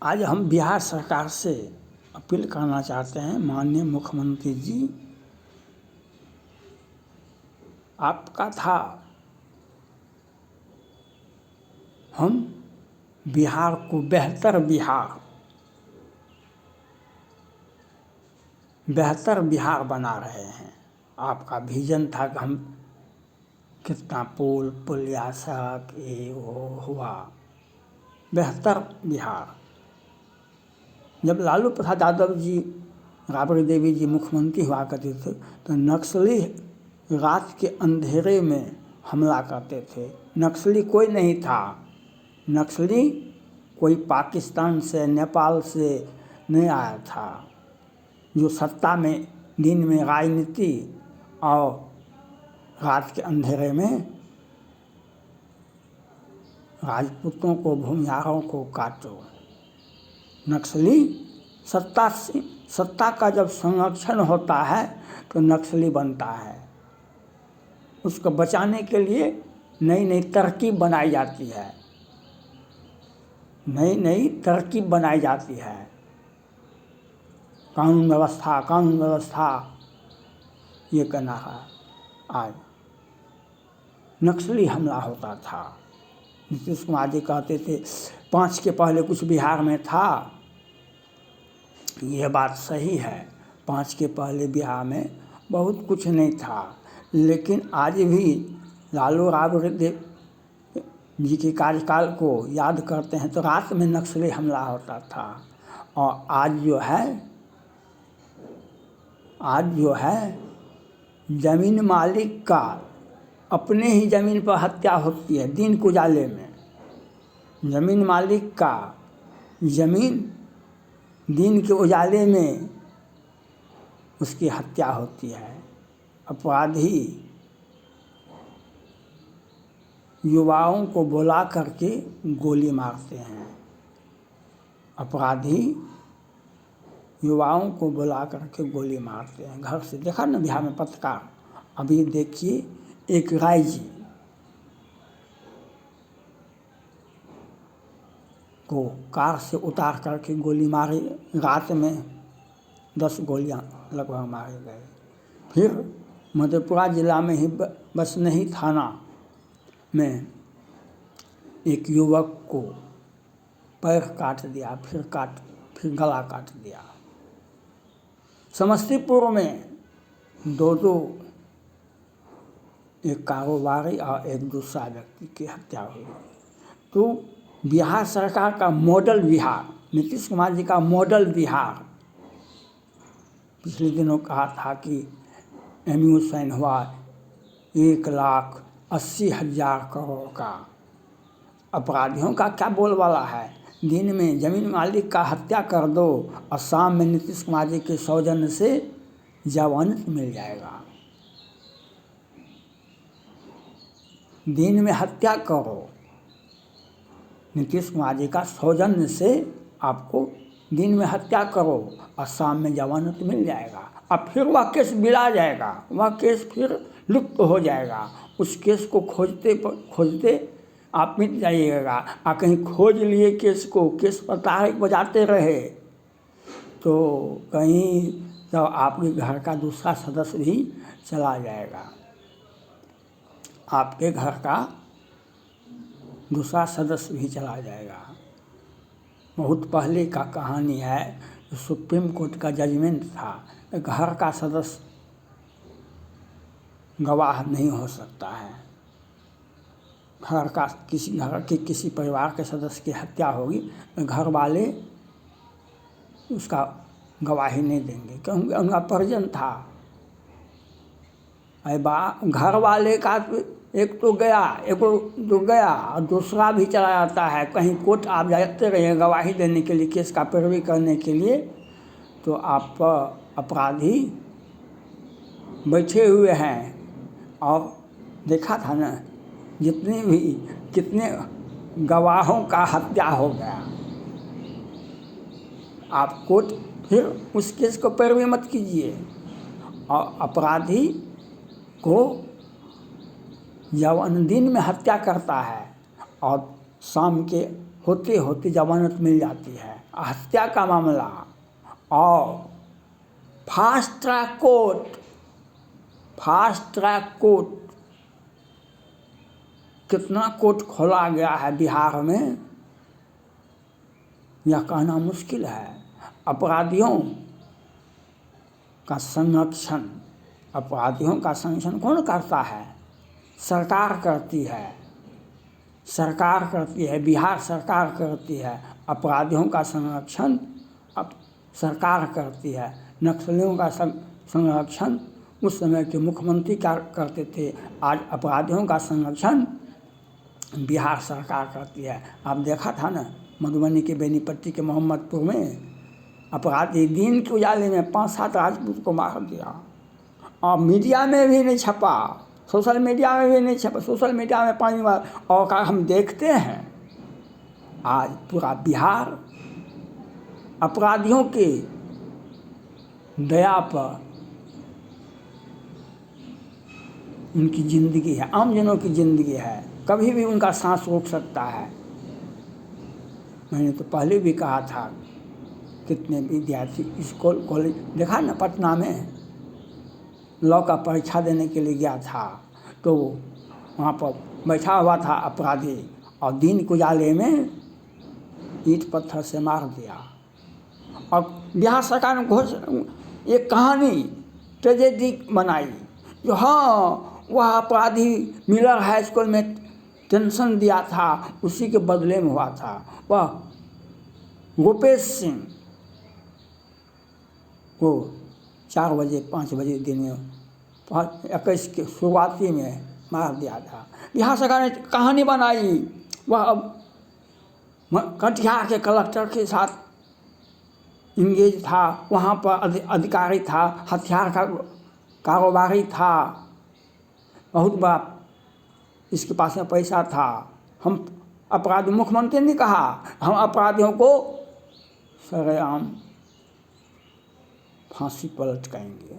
आज हम बिहार सरकार से अपील करना चाहते हैं, माननीय मुख्यमंत्री जी, आपका था हम बिहार को बेहतर बिहार बना रहे हैं। आपका विजन था कि हम कितना पुलिया सड़क ये वो हुआ, बेहतर बिहार। जब लालू प्रसाद यादव जी, राबड़ी देवी जी मुख्यमंत्री हुआ करते थे तो नक्सली रात के अंधेरे में हमला करते थे। नक्सली कोई नहीं था, नक्सली कोई पाकिस्तान से नेपाल से नहीं आया था। जो सत्ता में दिन में राजनीति और रात के अंधेरे में राजपूतों को, भूमिहारों को काटो। नक्सली सत्ता का जब संरक्षण होता है तो नक्सली बनता है। उसको बचाने के लिए नई नई तरकीब बनाई जाती है, नई तरकीब बनाई जाती है। कानून व्यवस्था ये करना है। आज नक्सली हमला होता था। नीतीश कुमार जी कहते थे 5 के पहले कुछ बिहार में था। ये बात सही है, 5 के पहले बिहार में बहुत कुछ नहीं था। लेकिन आज भी लालू राबड़ी देवी जी के कार्यकाल को याद करते हैं तो रात में नक्सली हमला होता था। और आज जो है जमीन मालिक का अपने ही ज़मीन पर हत्या होती है। दिन के उजाले में जमीन मालिक का ज़मीन दिन के उजाले में उसकी हत्या होती है। अपराधी युवाओं को बुला करके गोली मारते हैं। अपराधी युवाओं को बुला करके गोली मारते हैं। घर से देखा ना बिहार में पत्रकार। अभी देखिए एक राय जी को कार से उतार करके गोली मारी। रात में 10 गोलियां लगभग मारे गए। फिर मधेपुरा जिला में ही बसनही थाना में एक युवक को पैर काट दिया, फिर गला काट दिया। समस्तीपुर में 2 एक कारोबारी और एक दूसरा व्यक्ति की हत्या हुई। तो बिहार सरकार का मॉडल बिहार, नीतीश कुमार जी का मॉडल बिहार, पिछले दिनों कहा था कि MOU साइन हुआ 1,80,000 करोड़ का। अपराधियों का क्या बोलबाला है। दिन में जमीन मालिक का हत्या कर दो और शाम में नीतीश कुमार जी के सौजन्य से जमानत मिल जाएगा। दिन में हत्या करो, नीतीश कुमार जी का सौजन्य से आपको दिन में हत्या करो और शाम में जमानत मिल जाएगा। अब फिर वह केस बिला जाएगा, वह केस फिर लुप्त हो जाएगा। उस केस को खोजते आप मिट जाइएगा। और कहीं खोज लिए केस को, केस पर तारीख बजाते रहे तो कहीं तो आपके घर का दूसरा सदस्य भी चला जाएगा। आपके घर का दूसरा सदस्य भी चला जाएगा। बहुत पहले का कहानी है। सुप्रीम कोर्ट का जजमेंट था, घर का सदस्य गवाह नहीं हो सकता है। घर के किसी परिवार के सदस्य की हत्या होगी तो घर वाले उसका गवाही नहीं देंगे क्योंकि उनका परिजन था। घर वाले का एक तो गया और दूसरा भी चला जाता है। कहीं कोर्ट आप जाते रहिए गवाही देने के लिए, केस का पैरवी करने के लिए, तो आप अपराधी बैठे हुए हैं। और देखा था ना कितने गवाहों का हत्या हो गया। आप कोर्ट फिर उस केस को पैरवी मत कीजिए। और अपराधी को जब दिन में हत्या करता है और शाम के होते होते जमानत मिल जाती है। हत्या का मामला और फास्ट ट्रैक कोर्ट कितना कोर्ट खोला गया है बिहार में, यह कहना मुश्किल है। अपराधियों का संरक्षण कौन करता है? सरकार करती है, बिहार सरकार करती है। अपराधियों का संरक्षण अब सरकार करती है। नक्सलियों का संरक्षण उस समय के मुख्यमंत्री करते थे, आज अपराधियों का संरक्षण बिहार सरकार करती है। आप देखा था ना, मधुबनी के बेनीपट्टी के मोहम्मदपुर में अपराधी दिन के उजाले में 5-7 राजपूत को मार दिया और मीडिया में भी नहीं छपा, सोशल मीडिया में भी नहीं छपा। सोशल मीडिया में 5 बार और हम देखते हैं आज पूरा बिहार अपराधियों के दया पर उनकी ज़िंदगी है, आम जनों की ज़िंदगी है, कभी भी उनका सांस रोक सकता है। मैंने तो पहले भी कहा था, कितने विद्यार्थी स्कूल कॉलेज देखा ना, पटना में लॉ का परीक्षा देने के लिए गया था, तो वहाँ पर बैठा हुआ था अपराधी और दिन के उजाले में ईंट पत्थर से मार दिया। और बिहार सरकार ने एक कहानी ट्रेजेडी बनाई, जो हाँ वह अपराधी मिलर हाई स्कूल में टेंशन दिया था, उसी के बदले में हुआ था। वह गोपेश सिंह को 4 बजे 5 बजे दिन में 21 के शुरुआती में मार दिया था। बिहार सरकार ने कहानी बनाई, वह अब कटिहार के कलेक्टर के साथ इंगेज था, वहाँ पर अधिकारी था, हथियार का कारोबारी था, बहुत बड़ा इसके पास में पैसा था। हम अपराधी, मुख्यमंत्री ने कहा हम अपराधियों को सरेआम फांसी पर लटकाएंगे,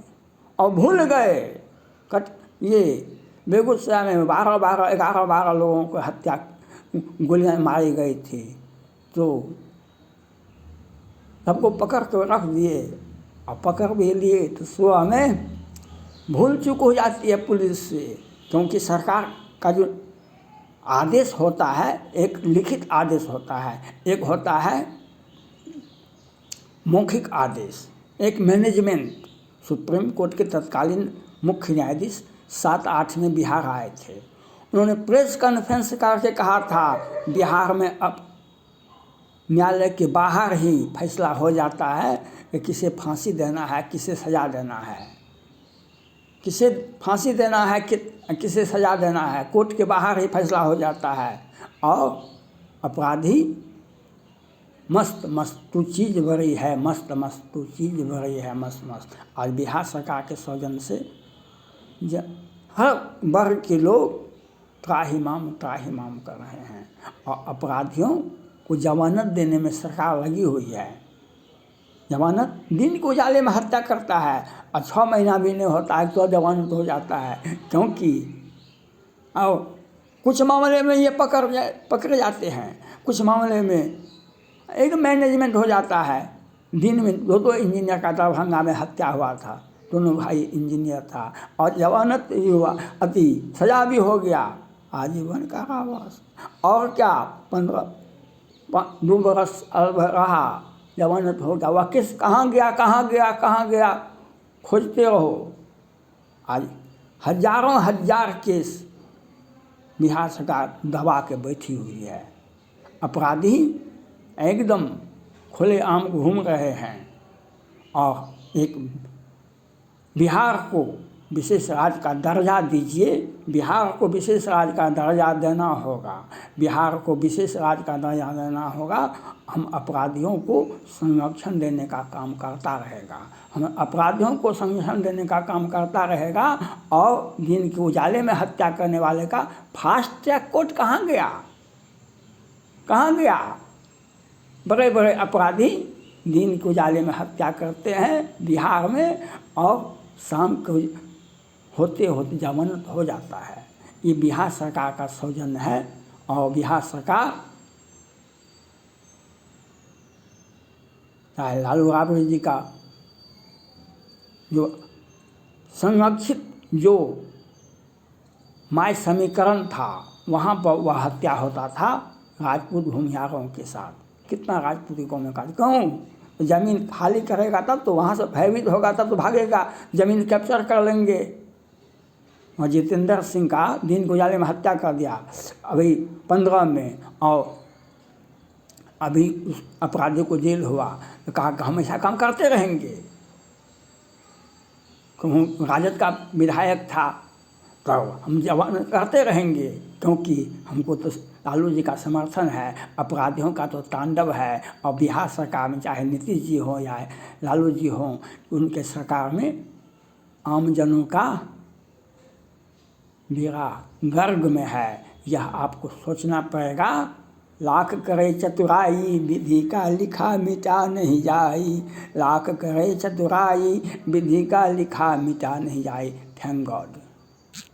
और भूल गए ये बेगूसराय में 11 लोगों को हत्या गोलियां मारी गई थी, तो सबको पकड़ कर रख दिए और पकड़ भी लिए, तो सुबह में भूल चूक हो जाती है पुलिस से, क्योंकि सरकार का जो आदेश होता है, एक लिखित आदेश होता है, एक होता है मौखिक आदेश। एक मैनेजमेंट, सुप्रीम कोर्ट के तत्कालीन मुख्य न्यायाधीश 7-8 में बिहार आए थे, उन्होंने प्रेस कॉन्फ्रेंस करके कहा था बिहार में अब न्यायालय के बाहर ही फैसला हो जाता है कि किसे फांसी देना है, किसे सज़ा देना है, किसे फांसी देना है, किसे सज़ा देना है, कोर्ट के बाहर ही फैसला हो जाता है। और अपराधी मस्त मस्त तू चीज़ बड़ी है, मस्त मस्त तू चीज़ बड़ी है, मस्त मस्त। आज बिहार सरकार के सौजन से हर वर्ग के लोग त्राहिमाम कर रहे हैं, और अपराधियों को जमानत देने में सरकार लगी हुई है। जमानत दिन के उजाले में हत्या करता है और 6 महीना भी नहीं होता है तो जमानत हो जाता है, क्योंकि और कुछ मामले में ये पकड़े जाते हैं, कुछ मामले में एक मैनेजमेंट हो जाता है। दिन में 2 इंजीनियर का दरभंगा में हत्या हुआ था, दोनों भाई इंजीनियर था, और जमानत हुआ, सज़ा भी हो गया, आजीवन कारावास। और क्या 2 बरस रहा, जमानत हो गया, वह कहाँ गया खोजते रहो। आज हजार केस बिहार सरकार दबा के बैठी हुई है, अपराधी एकदम खुलेआम घूम रहे हैं। और एक बिहार को विशेष राज्य का दर्जा दीजिए, बिहार को विशेष राज्य का दर्जा देना होगा, बिहार को विशेष राज्य का दर्जा देना होगा। हम अपराधियों को संरक्षण देने का काम करता रहेगा, हम अपराधियों को संरक्षण देने का काम करता रहेगा। और दिन के उजाले में हत्या करने वाले का फास्ट ट्रैक कोर्ट कहाँ गया? बड़े बड़े अपराधी दिन के उजाले में हत्या करते हैं बिहार में, और शाम को होते होते जमानत हो जाता है। ये बिहार सरकार का सौजन्य है, और बिहार सरकार चाहे लालू राबड़ी जी का जो संरक्षित जो माय समीकरण था, वहाँ पर वह हत्या होता था राजपूत भूमिहारों के साथ। कितना राजपूती कौम में काट क्यों ज़मीन खाली करेगा तब तो, वहाँ से भयभीत होगा तब तो भागेगा, ज़मीन कैप्चर कर लेंगे। और जितेंद्र सिंह का दिन गुजारे में हत्या कर दिया अभी 15 में, और अभी उस अपराधी को जेल हुआ तो कहा कि हम ऐसा काम करते रहेंगे। कहूँ राजद का विधायक था तो हम जवान करते रहेंगे, क्योंकि हमको तो लालू जी का समर्थन है, अपराधियों का तो तांडव है। और बिहार सरकार में चाहे नीतीश जी हो या लालू जी हो, उनके सरकार में आम जनों का बेड़ा गर्ग में है। यह आपको सोचना पड़ेगा। लाख करे चतुराई विधि का लिखा मिटा नहीं जाई, लाख करे चतुराई विधि का लिखा मिटा नहीं जाई। Thank God.